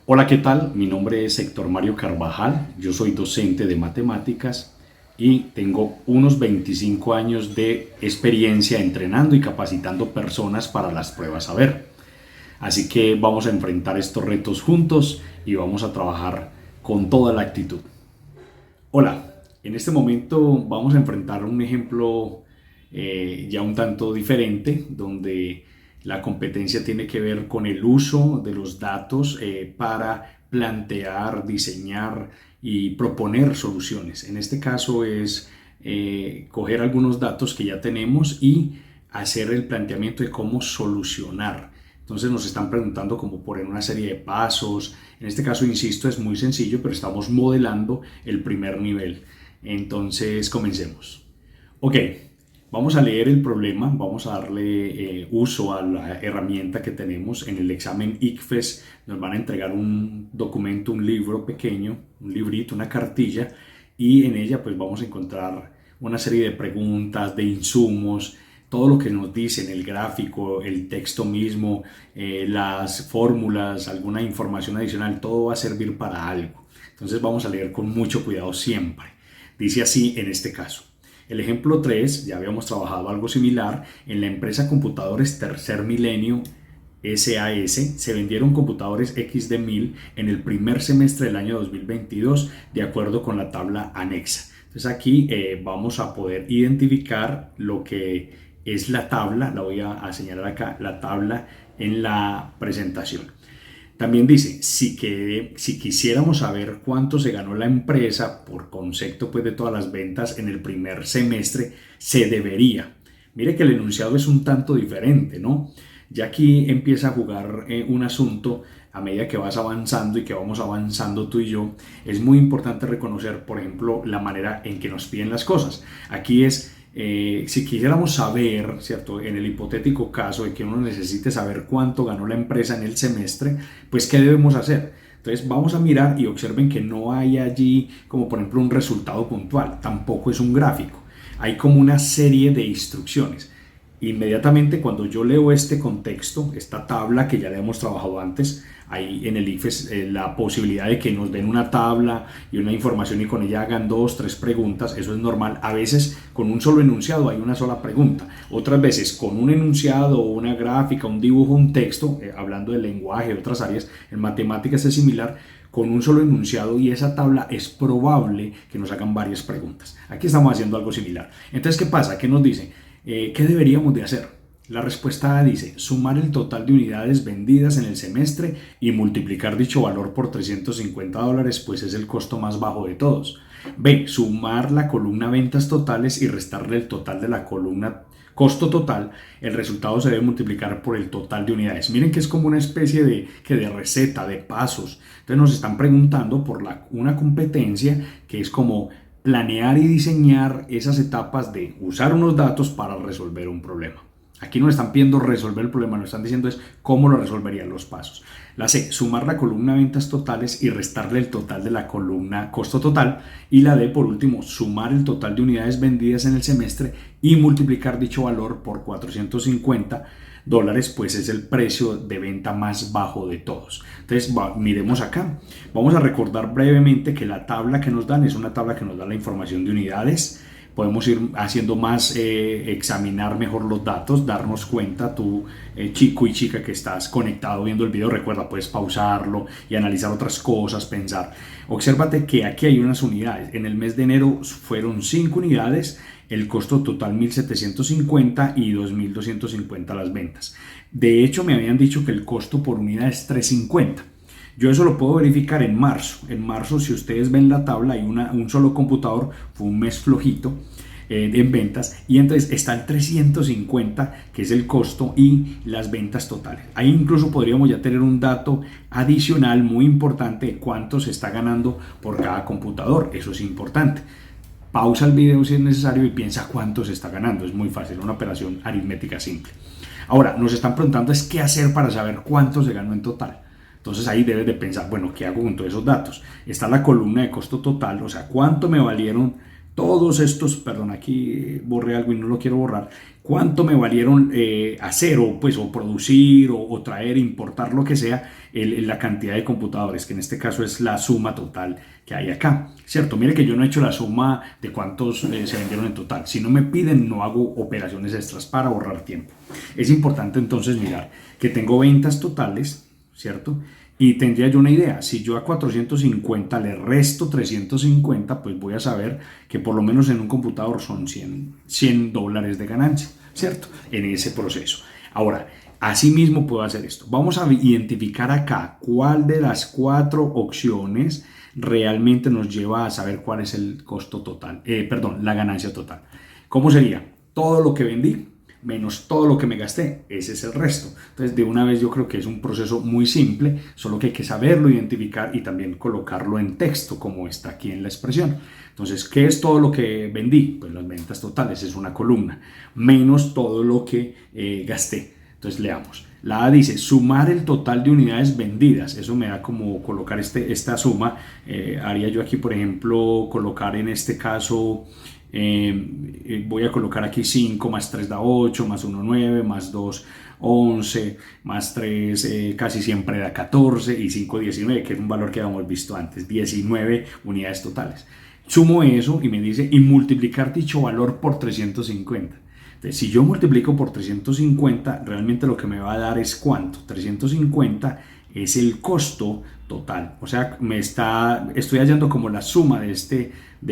Hola, ¿qué tal? Mi nombre es Héctor Mario Carvajal, yo soy docente de matemáticas y tengo unos 25 años de experiencia entrenando y capacitando personas para las pruebas saber. Así que vamos a enfrentar estos retos juntos y vamos a trabajar con toda la actitud. Hola, en este momento vamos a enfrentar un ejemplo ya un tanto diferente, donde la competencia tiene que ver con el uso de los datos para plantear, diseñar y proponer soluciones. En este caso es coger algunos datos que ya tenemos y hacer el planteamiento de cómo solucionar. Entonces nos están preguntando cómo poner una serie de pasos. En este caso, insisto, es muy sencillo, pero estamos modelando el primer nivel. Entonces, comencemos. Ok, vamos a leer el problema, vamos a darle uso a la herramienta que tenemos en el examen ICFES. Nos van a entregar un documento, un libro pequeño, un librito, una cartilla, y en ella pues vamos a encontrar una serie de preguntas, de insumos, todo lo que nos dicen, el gráfico, el texto mismo, las fórmulas, alguna información adicional, todo va a servir para algo. Entonces vamos a leer con mucho cuidado siempre. Dice así en este caso. El ejemplo 3, ya habíamos trabajado algo similar, en la empresa Computadores Tercer Milenio SAS se vendieron computadores XD1000 en el primer semestre del año 2022 de acuerdo con la tabla anexa. Entonces aquí vamos a poder identificar lo que es la tabla, la voy a señalar acá, la tabla en la presentación. También dice, si quisiéramos saber cuánto se ganó la empresa por concepto pues, de todas las ventas en el primer semestre, se debería. Mire que el enunciado es un tanto diferente, ¿no? Ya aquí empieza a jugar un asunto a medida que vas avanzando y que vamos avanzando tú y yo. Es muy importante reconocer, por ejemplo, la manera en que nos piden las cosas. Aquí es si quisiéramos saber, ¿cierto? En el hipotético caso de que uno necesite saber cuánto ganó la empresa en el semestre, pues ¿qué debemos hacer? Entonces vamos a mirar y observen que no hay allí como por ejemplo un resultado puntual, tampoco es un gráfico, hay como una serie de instrucciones. Inmediatamente cuando yo leo este contexto, esta tabla que ya le hemos trabajado antes, hay en el IFES la posibilidad de que nos den una tabla y una información y con ella hagan 2, 3 preguntas, eso es normal. A veces con un solo enunciado hay una sola pregunta, otras veces con un enunciado, una gráfica, un dibujo, un texto, hablando del lenguaje, de otras áreas, en matemáticas es similar, con un solo enunciado y esa tabla es probable que nos hagan varias preguntas. Aquí estamos haciendo algo similar. Entonces, ¿qué pasa? ¿Qué nos dice? ¿Qué deberíamos de hacer? La respuesta A dice, sumar el total de unidades vendidas en el semestre y multiplicar dicho valor por $350, pues es el costo más bajo de todos. B, sumar la columna ventas totales y restarle el total de la columna costo total. El resultado se debe multiplicar por el total de unidades. Miren que es como una especie de receta, de pasos. Entonces nos están preguntando por una competencia que es como planear y diseñar esas etapas de usar unos datos para resolver un problema. Aquí no están pidiendo resolver el problema, nos están diciendo es cómo lo resolverían los pasos. La C, sumar la columna ventas totales y restarle el total de la columna costo total. Y la D, por último, sumar el total de unidades vendidas en el semestre y multiplicar dicho valor por $450, pues es el precio de venta más bajo de todos. Entonces, miremos acá. Vamos a recordar brevemente que la tabla que nos dan es una tabla que nos da la información de unidades. Podemos ir haciendo más, examinar mejor los datos, darnos cuenta, tú chico y chica que estás conectado viendo el video, recuerda, puedes pausarlo y analizar otras cosas, pensar. Obsérvate que aquí hay unas unidades, en el mes de enero fueron 5 unidades, el costo total 1.750 y 2.250 las ventas. De hecho, me habían dicho que el costo por unidad es 350. Yo eso lo puedo verificar en marzo. En marzo, si ustedes ven la tabla, hay un solo computador, fue un mes flojito en ventas, y entonces está el 350, que es el costo, y las ventas totales. Ahí incluso podríamos ya tener un dato adicional muy importante de cuánto se está ganando por cada computador. Eso es importante. Pausa el video si es necesario y piensa cuánto se está ganando. Es muy fácil, una operación aritmética simple. Ahora, nos están preguntando es qué hacer para saber cuánto se ganó en total. Entonces ahí debes de pensar, bueno, ¿qué hago con todos esos datos? Está la columna de costo total, o sea, cuánto me valieron todos estos, perdón, aquí borré algo y no lo quiero borrar, cuánto me valieron hacer o, pues, o producir o traer, importar, lo que sea, la cantidad de computadores, que en este caso es la suma total que hay acá, ¿cierto? Mire que yo no he hecho la suma de cuántos se vendieron en total. Si no me piden, no hago operaciones extras para ahorrar tiempo. Es importante entonces mirar que tengo ventas totales, ¿cierto? Y tendría yo una idea, si yo a 450 le resto 350, pues voy a saber que por lo menos en un computador son $100 de ganancia, ¿cierto? En ese proceso. Ahora, asimismo puedo hacer esto. Vamos a identificar acá cuál de las 4 opciones realmente nos lleva a saber cuál es el costo total, perdón, la ganancia total. ¿Cómo sería? Todo lo que vendí menos todo lo que me gasté, ese es el resto. Entonces, de una vez yo creo que es un proceso muy simple, solo que hay que saberlo identificar y también colocarlo en texto, como está aquí en la expresión. Entonces, ¿qué es todo lo que vendí? Pues las ventas totales, es una columna, menos todo lo que gasté. Entonces, leamos. La A dice, sumar el total de unidades vendidas. Eso me da como colocar esta suma. Haría yo aquí, por ejemplo, colocar en este caso... voy a colocar aquí 5 más 3 da 8, más 1 9, más 2 11, más 3 casi siempre da 14 y 5 19, que es un valor que habíamos visto antes, 19 unidades totales. Sumo eso y me dice, y multiplicar dicho valor por 350. Entonces, si yo multiplico por 350, realmente lo que me va a dar es ¿cuánto? 350 es el costo total. O sea, estoy hallando como la suma de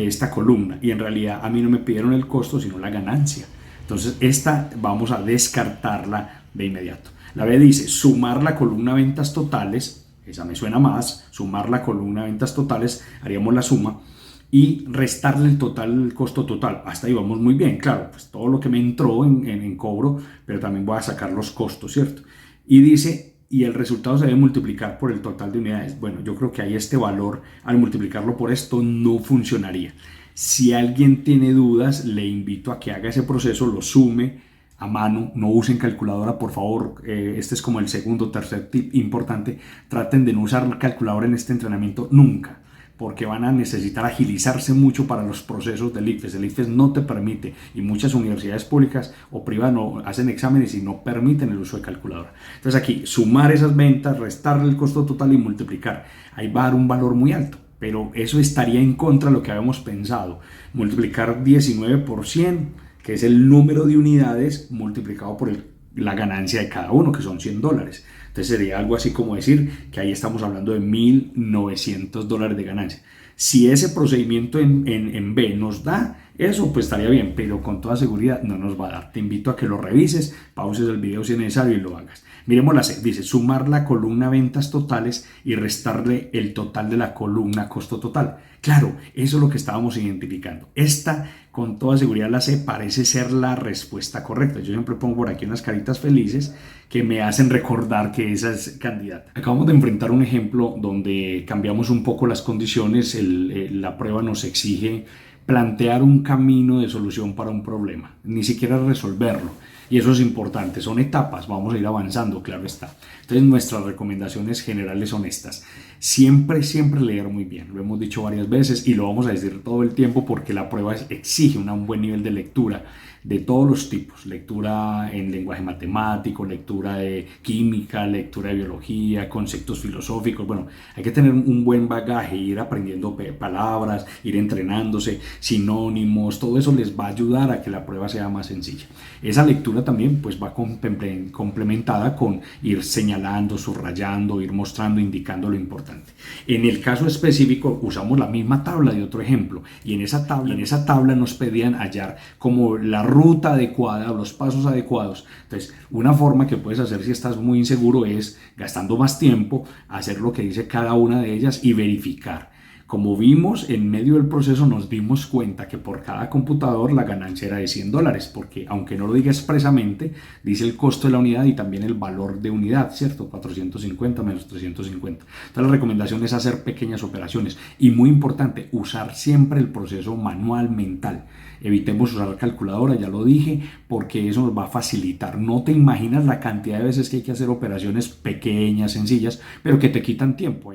esta columna y en realidad a mí no me pidieron el costo, sino la ganancia. Entonces, esta vamos a descartarla de inmediato. La B dice, sumar la columna ventas totales, esa me suena más, sumar la columna ventas totales, haríamos la suma, y restarle el total, el costo total. Hasta ahí vamos muy bien, claro, pues todo lo que me entró en cobro, pero también voy a sacar los costos, ¿cierto? Y dice, y el resultado se debe multiplicar por el total de unidades. Bueno, yo creo que ahí este valor, al multiplicarlo por esto, no funcionaría. Si alguien tiene dudas, le invito a que haga ese proceso, lo sume a mano, no usen calculadora, por favor. Este es como el segundo o tercer tip importante. Traten de no usar calculadora en este entrenamiento nunca, porque van a necesitar agilizarse mucho para los procesos del ICFES. El ICFES no te permite, y muchas universidades públicas o privadas no hacen exámenes y no permiten el uso de calculadora. Entonces aquí, sumar esas ventas, restarle el costo total y multiplicar. Ahí va a dar un valor muy alto, pero eso estaría en contra de lo que habíamos pensado. Multiplicar 19 por 100, que es el número de unidades multiplicado por la ganancia de cada uno, que son $100. Entonces sería algo así como decir que ahí estamos hablando de $1.900 de ganancia. Si ese procedimiento en B nos da eso, pues estaría bien, pero con toda seguridad no nos va a dar. Te invito a que lo revises, pauses el video si es necesario y lo hagas. Miremos la C, dice sumar la columna ventas totales y restarle el total de la columna costo total. Claro, eso es lo que estábamos identificando. Esta, con toda seguridad, la C parece ser la respuesta correcta. Yo siempre pongo por aquí unas caritas felices que me hacen recordar que esa es candidata. Acabamos de enfrentar un ejemplo donde cambiamos un poco las condiciones. La prueba nos exige plantear un camino de solución para un problema, ni siquiera resolverlo. Y eso es importante, son etapas, vamos a ir avanzando, claro está. Entonces nuestras recomendaciones generales son estas. Siempre, siempre leer muy bien, lo hemos dicho varias veces y lo vamos a decir todo el tiempo porque la prueba exige un buen nivel de lectura de todos los tipos, lectura en lenguaje matemático, lectura de química, lectura de biología, conceptos filosóficos. Bueno, hay que tener un buen bagaje, ir aprendiendo palabras, ir entrenándose, sinónimos, todo eso les va a ayudar a que la prueba sea más sencilla. Esa lectura también pues va complementada con ir señalando, subrayando, ir mostrando, indicando lo importante. En el caso específico usamos la misma tabla de otro ejemplo y en esa tabla nos pedían hallar como la ruta adecuada, los pasos adecuados. Entonces, una forma que puedes hacer si estás muy inseguro es, gastando más tiempo, hacer lo que dice cada una de ellas y verificar. Como vimos, en medio del proceso nos dimos cuenta que por cada computador la ganancia era de $100, porque aunque no lo diga expresamente, dice el costo de la unidad y también el valor de unidad, ¿cierto? 450 menos 350. Entonces la recomendación es hacer pequeñas operaciones y muy importante, usar siempre el proceso manual mental. Evitemos usar calculadora, ya lo dije, porque eso nos va a facilitar. No te imaginas la cantidad de veces que hay que hacer operaciones pequeñas, sencillas, pero que te quitan tiempo.